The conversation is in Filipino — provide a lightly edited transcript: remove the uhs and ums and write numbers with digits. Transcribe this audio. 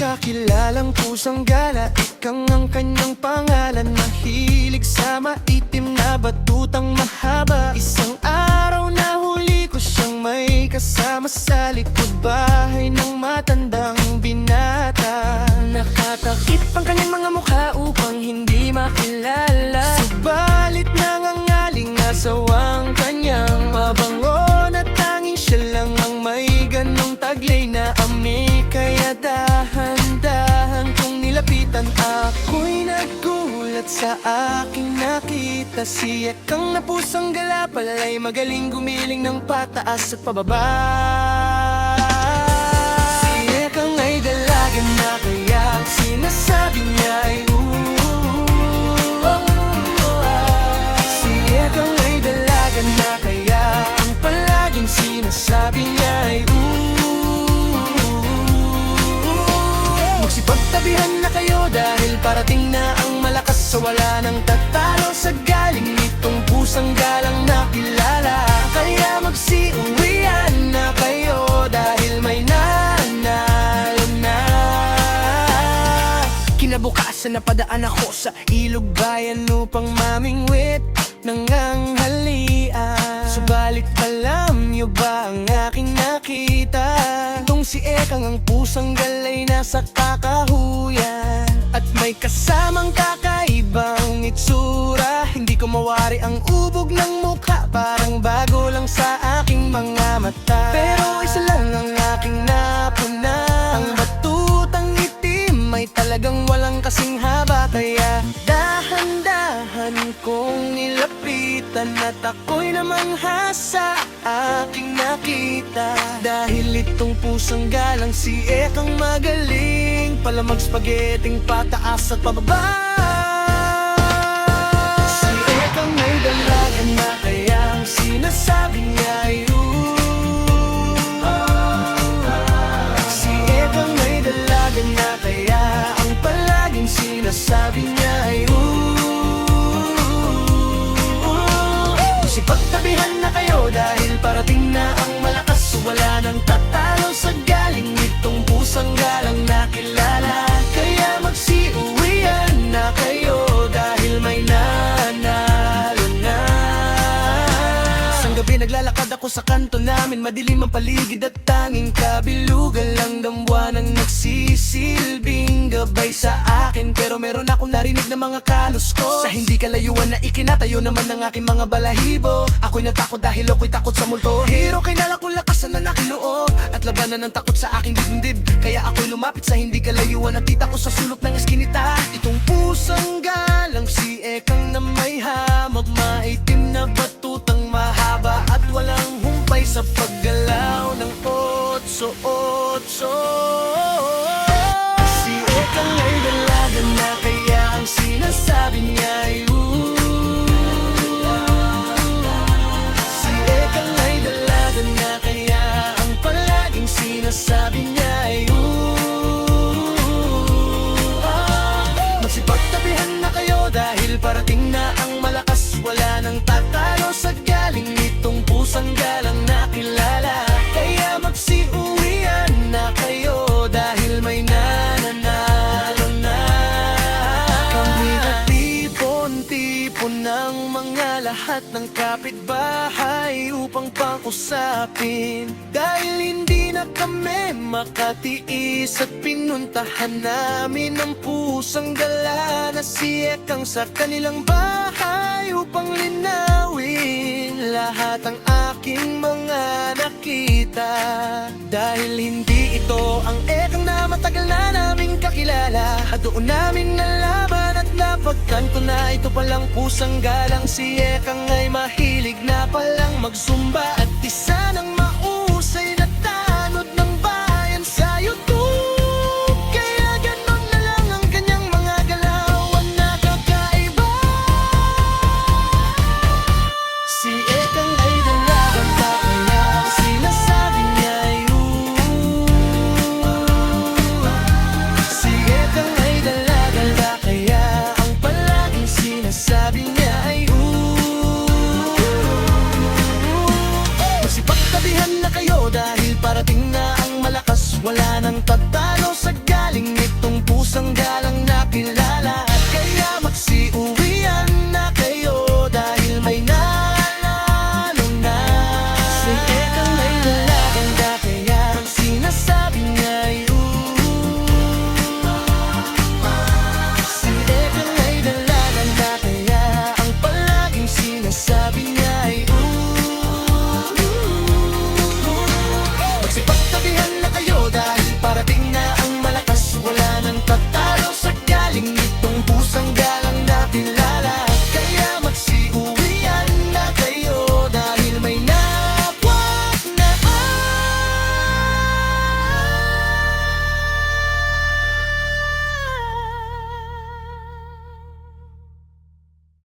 kakilalang pusang gala, ikang ang kanyang pangalan. Mahilig sa maitim na batutang mahaba. Isang araw na huli ko siyang may kasama sa likod bahay ng matandang binata. Nakatakip ang kanyang mga mukha upang hindi makilala, subalit nangangaling asawang kanyang mabango na tanging siya lang ang may ganong taglay na amoy. Kaya dahan-dahan kong nilapitan, ako'y nagulat sa aking nakita. Si Ekang na pusang gala pala'y magaling gumiling ng pataas at pababa. Si Ekang ay dalaga na kaya sinasabi niya ay Si Ekang ay dalaga na kaya ang palaging sinasabi niya ay Magsipagtabihan na kayo dahil parating na ang malakas, sa wala nang tatalo sa galing nitong pusang galang na kilala. Kaya magsiuwian na kayo dahil may nanalo na. Kinabukasan napadaan ako sa ilog bayan upang mamingwit ng anghalian. Subalit alam niyo ba ang aking nakita? Itong si Ekang ang pusang galay nasa kakahuyan, at may kasamang kakaibang itsura. Hindi ko mawari ang ubog ng mukha, parang bago lang sa aking mga mata. Pero isa lang ang aking napuna, ang batutang itim ay talagang walang kasing haba. Kaya dahan-dahan kong nilapitan at ako'y namangha sa aking nakita. Dahil itong pusang galang si Ekang magaling pala mag-spaghetting pataas at pababa. Si Ekang ay dalaga na kaya ang sinasabi niya ay Si Ekang ay dalaga na kaya ang palaging sinasabi niya ay Magsipagtabihan na kayo dahil parating na ang malakas, so wala nang tatalo sa galing nitong pusang galang na kilala. Kaya magsiuwian na kayo dahil may nanalo na. Isang gabi naglalakad ako sa kanto namin, madilim ang paligid at tanging kabilugan lang ng buwan ang nagsisilbing gabay sa akin. Pero meron akong narinig na mga kaluskos sa hindi kalayuan na ikinatayo naman ng aking mga balahibo. Ako'y natakot dahil ako'y takot sa multo. Hero, kailangan kong lakasan ng aking loob at labanan ng takot sa aking dibdib. Kaya ako'y lumapit sa hindi kalayuan at tita ko sa sulok ng eskinita. Itong pusang galang si Ekang na may hamog, maitim na batutang mahaba at walang humpay sa paggalaw ng otso-otso. Si Ekang ay dalaga na kaya ang sinasabi niya ay Si Ekang ay dalaga na kaya ang palaging sinasabi niya ay Magsipagtabihan na kayo dahil parating na ang malakas, wala nang tatalo sa galing nitong pusang galang na kilala. Kaya magsiuwian na kayo dahil may nananalo na. Kami natipon-tipon ng mga lahat ng kapitbahay upang pangusapin, dahil hindi na kami makatiis at pinuntahan namin ang pusang gala na si Ekang sa kanilang bahay upang linawin lahat ang aking mga nakita. Dahil hindi ito ang Ekang na matagal na naming kakilala, at doon namin nalaman at napagtanto na ito palang pusang galang si Ekang ay mahilig na palang magsumba at isa ng mausay na tanod ng bayan sa YouTube. Kaya ganon na lang ang kanyang mga galaw, ang nakakaiba. Si Ekang ay dalaga na kaya sinasabi niya ay Si Ekang ay dalaga na kaya ang palaging sinasabi niya ay Magsipagtabi pusang galang na kilala.